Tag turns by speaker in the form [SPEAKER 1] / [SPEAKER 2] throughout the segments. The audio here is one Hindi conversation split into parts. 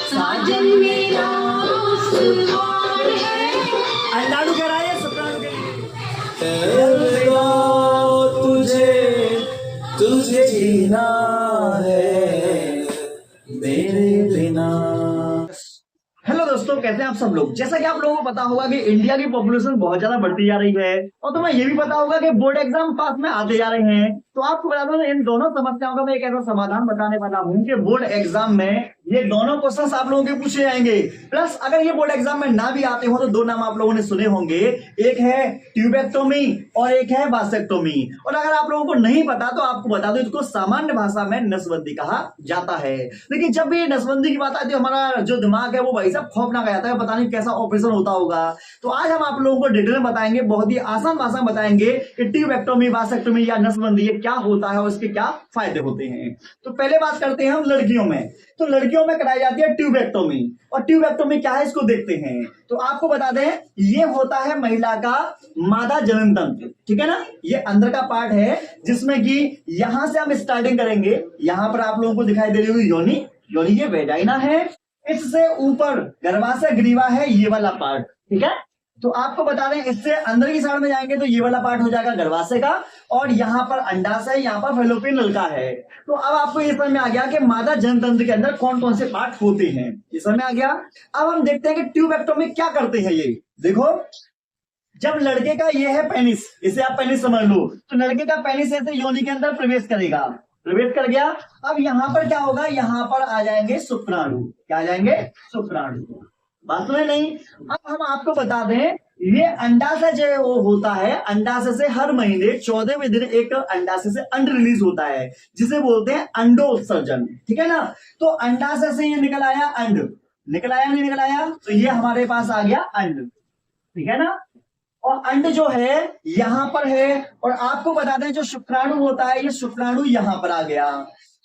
[SPEAKER 1] साजन मेरा सुहान है।
[SPEAKER 2] अंडाणु कह रहा है शुक्राणु के लिए
[SPEAKER 3] तुझे जीना है मेरे बिना।
[SPEAKER 2] हेलो दोस्तों, कैसे हैं आप सब लोग। जैसा कि आप लोगों को पता होगा कि इंडिया की पॉपुलेशन बहुत ज्यादा बढ़ती जा रही है और तुम्हें ये भी पता होगा कि बोर्ड एग्जाम पास में आते जा रहे हैं। तो आपको बता दो, इन दोनों समस्याओं का मैं एक ऐसा समाधान बताने वाला हूँ कि बोर्ड एग्जाम में ये दोनों क्वेश्चन आप लोगों के पूछे जाएंगे। प्लस अगर ये बोर्ड एग्जाम में ना भी आते हो तो दो नाम आप लोगों ने सुने होंगे, एक है ट्यूबेक्टोमी और एक है वासेक्टोमी। और अगर आप लोगों को नहीं पता तो आपको बता दो, इसको सामान्य भाषा में नसबंदी कहा जाता है। लेकिन जब भी नसबंदी की बात आती है, हमारा जो दिमाग है वो भाई साहब खौफनाक आ जाता है, पता नहीं कैसा ऑपरेशन होता होगा। तो आज हम आप लोगों को डिटेल में बताएंगे, बहुत ही आसान भाषा में बताएंगे कि ट्यूबेक्टोमी, वासेक्टोमी या नसबंदी ये क्या होता है और इसके क्या फायदे होते हैं। तो पहले बात करते हैं हम लड़कियों में। तो लड़कियों में कराई जाती है ट्यूबेक्टोमी। और ट्यूबेक्टोमी क्या है इसको देखते हैं। तो आपको बता दें, ये होता है महिला का मादा जनन तंत्र, ठीक है ना। ये अंदर का पार्ट है जिसमें कि यहां से हम स्टार्टिंग करेंगे। यहां पर आप लोगों को दिखाई दे रही होगी योनि, योनि ये वेजाइना है। इससे ऊपर गर्भाशय ग्रीवा है, ये वाला पार्ट, ठीक है। तो आपको बता दें, इससे अंदर की साइड में जाएंगे तो ये वाला पार्ट हो जाएगा गर्भाशय का, और यहाँ पर अंडाशय, यहाँ पर फैलोपियन नलिका है। तो अब आपको ये समझ में आ गया कि मादा जनतंत्र के अंदर कौन कौन से पार्ट होते हैं, ये समझ में आ गया। अब हम देखते हैं कि ट्यूबेक्टोमी क्या करते हैं। ये देखो, जब लड़के का ये है पेनिस, इसे आप पेनिस समझ लो, तो लड़के का पेनिस ऐसे योनि के अंदर प्रवेश करेगा, प्रवेश कर गया। अब यहाँ पर क्या होगा, यहाँ पर आ जाएंगे शुक्राणु। क्या आ जाएंगे? शुक्राणु। बात में नहीं। अब हम आपको बता दें, ये अंडाशय जो वो होता है, अंडाशय से हर महीने 14वें दिन एक अंडाशय से अंड रिलीज होता है, जिसे बोलते हैं अंडोत्सर्जन, ठीक है ना। तो अंडाशय से ये निकल आया अंड, निकल आया नहीं निकल आया, तो ये हमारे पास आ गया अंड, ठीक है ना। और अंड जो है यहां पर है, और आपको बता दें जो शुक्राणु होता है, ये शुक्राणु यहां पर आ गया।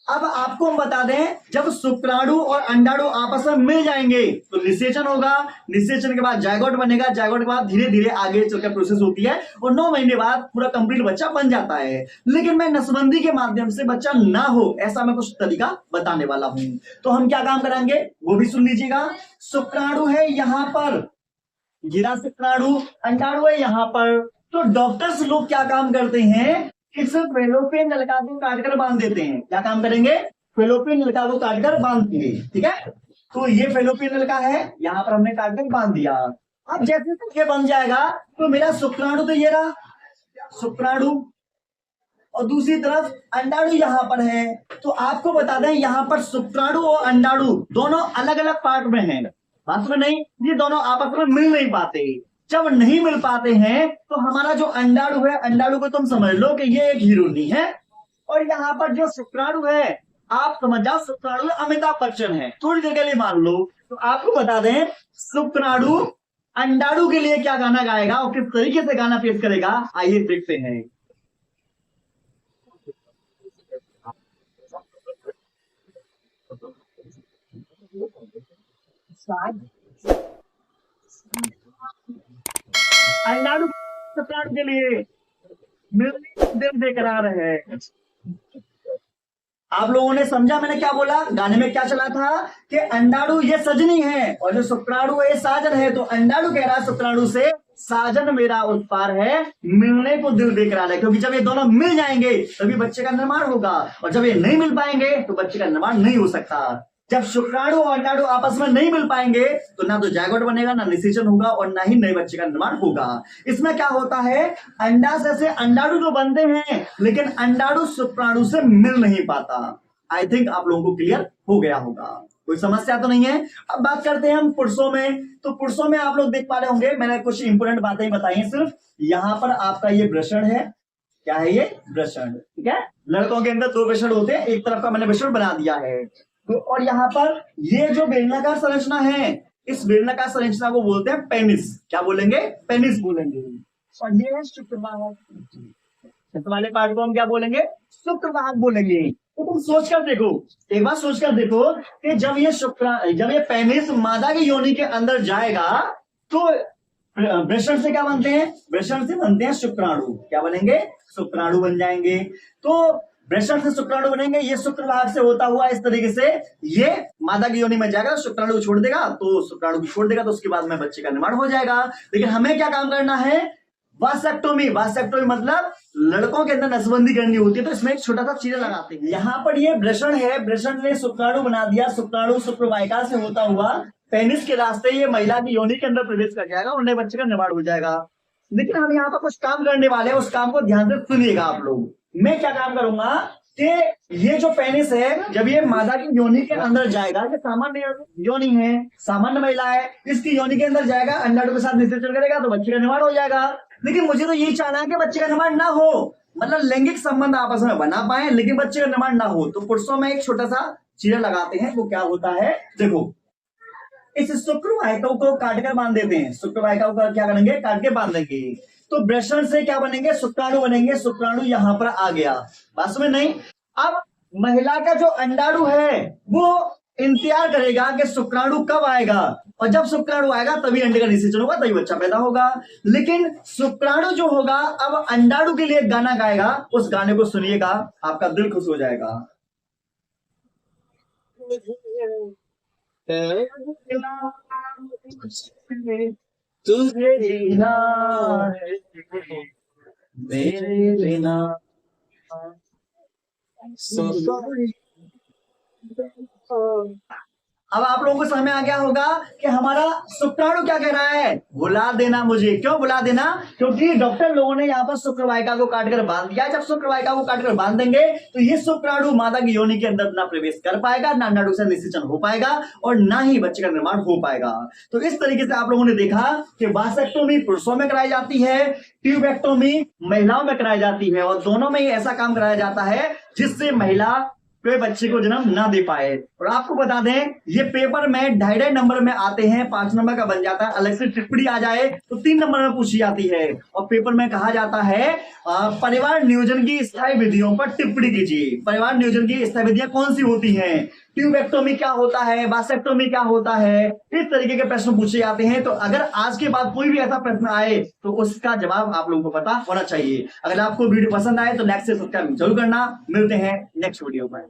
[SPEAKER 2] अब आपको हम बता दें, जब शुक्राणु और अंडाणु आपस में मिल जाएंगे तो निषेचन होगा, निषेचन के बाद जायगोट बनेगा, जायगोट के बाद धीरे धीरे आगे चलकर प्रोसेस होती है और 9 महीने बाद पूरा कंप्लीट बच्चा बन जाता है। लेकिन मैं नसबंदी के माध्यम से बच्चा ना हो ऐसा मैं कुछ तरीका बताने वाला हूं। तो हम क्या काम करेंगे वो भी सुन लीजिएगा। शुक्राणु है यहाँ पर, गिरा शुक्राणु, अंडाणु है यहाँ पर। तो डॉक्टर्स लोग क्या काम करते हैं, इस फेलोपियन नलिका को काटकर बांध देते हैं। क्या काम करेंगे? फेलोपियन नलिका को काटकर बांध देंगे, ठीक है। तो ये फेलोपियन नलिका है, यहाँ पर हमने काटकर बांध दिया। अब जैसे ये बन जाएगा तो मेरा शुक्राणु तो ये रहा शुक्राणु, और दूसरी तरफ अंडाणु यहाँ पर है। तो आपको बता दें, यहाँ पर शुक्राणु और अंडाणु दोनों अलग अलग पार्ट में है, बात में नहीं। ये दोनों आपस में मिल नहीं पाते। जब नहीं मिल पाते हैं तो हमारा जो अंडाणु है, अंडाणु को तुम समझ लो कि ये एक हीरोनी है, और यहाँ पर जो शुक्राणु है आप समझ जाओ शुक्राणु अमिताभ बच्चन है, थोड़ी देर के लिए मान लो। तो आपको बता दें, शुक्राणु अंडाणु के लिए क्या गाना गाएगा और किस तरीके से गाना पेश करेगा, आइए देखते हैं। अंडाणु शुक्राणु के लिए दिल देकर आ रहे हैं। आप लोगों ने समझा मैंने क्या बोला? गाने में क्या चला था कि अंडाणु ये सजनी है और जो शुक्राणु है ये साजन है। तो अंडाणु कह रहा है शुक्राणु से, साजन मेरा उस पार है, मिलने को दिल देकर आ रहा है। क्योंकि जब ये दोनों मिल जाएंगे तभी बच्चे का निर्माण होगा, और जब ये नहीं मिल पाएंगे तो बच्चे का निर्माण नहीं हो सकता। जब शुक्राणु और अंडाणु आपस में नहीं मिल पाएंगे तो ना तो जायगोट बनेगा, ना निषेचन होगा, और ना ही नए बच्चे का निर्माण होगा। इसमें क्या होता है, अंडाशय से अंडाणु तो बनते हैं लेकिन अंडाणु शुक्राणु से मिल नहीं पाता। आई थिंक आप लोगों को क्लियर हो गया होगा, कोई समस्या तो नहीं है। अब बात करते हैं हम पुरुषों में। तो पुरुषों में आप लोग देख पा रहे होंगे, मैंने कुछ इंपोर्टेंट बातें बताई हैं। सिर्फ यहाँ पर आपका ये वृषण है, क्या है ये? वृषण, ठीक है। लड़कों के अंदर 2 वृषण होते हैं, एक तरफ का मैंने वृषण बना दिया है। तो और यहाँ पर ये जो बेलनाकार संरचना है, इस बेलनाकार संरचना को बोलते हैं पेनिस। क्या बोलेंगे? पेनिस बोलेंगे। और ये है शुक्रवाहक, इस वाले पार्ट को हम क्या बोलेंगे? शुक्रवाहक बोलेंगे। तो तुम सोच कर देखो, एक बार सोच कर देखो कि जब ये पेनिस मादा की योनि के अंदर जाएगा तो वृषण से क्या बनते हैं? वृषण से बनते हैं शुक्राणु। क्या बनेंगे? शुक्राणु बन जाएंगे। तो वृषण से शुक्राणु बनेंगे, ये शुक्र भाग से होता हुआ इस तरीके से ये मादा की योनि में जाएगा, शुक्राणु को छोड़ देगा, तो शुक्राणु को छोड़ देगा तो उसके बाद में बच्चे का निर्माण हो जाएगा। लेकिन हमें क्या काम करना है, वासेक्टोमी। वासेक्टोमी मतलब लड़कों के अंदर नसबंदी करनी होती है, तो इसमें एक छोटा सा चीरा लगाते हैं। यहाँ पर ये वृषण है, वृषण ने शुक्राणु बना दिया, शुक्राणु शुक्रवाहिका से होता हुआ पेनिस के रास्ते ये महिला की योनि के अंदर प्रवेश कर जाएगा, उन्हें बच्चे का निर्माण हो जाएगा। लेकिन हम यहाँ पर कुछ काम करने वाले हैं, उस काम को ध्यान से सुनिएगा आप लोग। मैं क्या काम करूंगा कि ये जो पेनिस है, जब ये मादा की योनि के अंदर जाएगा, ये सामान्य योनि है, सामान्य महिला है, इसकी योनि के अंदर जाएगा, अंडाणु के साथ निषेचन करेगा तो बच्चे का निर्माण हो जाएगा। लेकिन मुझे तो यही चाहना है कि बच्चे का निर्माण ना हो, मतलब लैंगिक संबंध आपस में बना पाए लेकिन बच्चे का निर्माण ना हो। तो पुरुषों में एक छोटा सा चीरा लगाते हैं, वो क्या होता है, देखो इस शुक्रवाहिका को काटकर बांध देते हैं, शुक्रवाहिका को क्या करेंगे, काट के बांध देंगे। तो वृषण से क्या बनेंगे, शुक्राणु बनेंगे, शुक्राणु यहाँ पर आ गया, बस में नहीं। अब महिला का जो अंडाणु है वो इंतजार करेगा कि शुक्राणु कब आएगा, और जब शुक्राणु आएगा तभी अंडे का निषेचन होगा, तभी बच्चा पैदा होगा। लेकिन शुक्राणु जो होगा अब अंडाणु के लिए एक गाना गाएगा, उस गाने को सुनिएगा, आपका दिल खुश हो जाएगा।
[SPEAKER 3] तुझे जीना है मेरे बिना,
[SPEAKER 2] अब आप लोगों को समझ में आ गया होगा कि हमारा शुक्राणु क्या कह रहा है, बुला देना मुझे। क्यों बुला देना, क्योंकि डॉक्टर लोगों ने यहाँ पर शुक्रवाहिका को काटकर बांध दिया। जब शुक्रवाहिका को काटकर बांध देंगे तो ये शुक्राणु मादा की योनि के अंदर ना प्रवेश कर पाएगा, ना अंडाणु से निषेचन हो पाएगा, और ना ही बच्चे का निर्माण हो पाएगा। तो इस तरीके से आप लोगों ने देखा कि वासेक्टोमी पुरुषों में कराई जाती है, ट्यूबेक्टोमी महिलाओं में कराई जाती है, और दोनों में ही ऐसा काम कराया जाता है जिससे महिला कोई बच्चे को जन्म ना दे पाए। और आपको बता दें ये पेपर में 2.5 नंबर में आते हैं, 5 नंबर का बन जाता है, अलग से टिप्पणी आ जाए तो 3 नंबर में पूछी जाती है। और पेपर में कहा जाता है परिवार नियोजन की स्थायी विधियों पर टिप्पणी कीजिए। परिवार नियोजन की स्थायी विधियां कौन सी होती हैं, ट्यूबेक्टोमी क्या होता है, वासेक्टोमी क्या होता है, इस तरीके के प्रश्न पूछे जाते हैं। तो अगर आज के बाद कोई भी ऐसा प्रश्न आए तो उसका जवाब आप लोगों को पता होना चाहिए। अगर आपको वीडियो पसंद आए तो लाइक से सब्सक्राइब जरूर करना। मिलते हैं नेक्स्ट वीडियो में।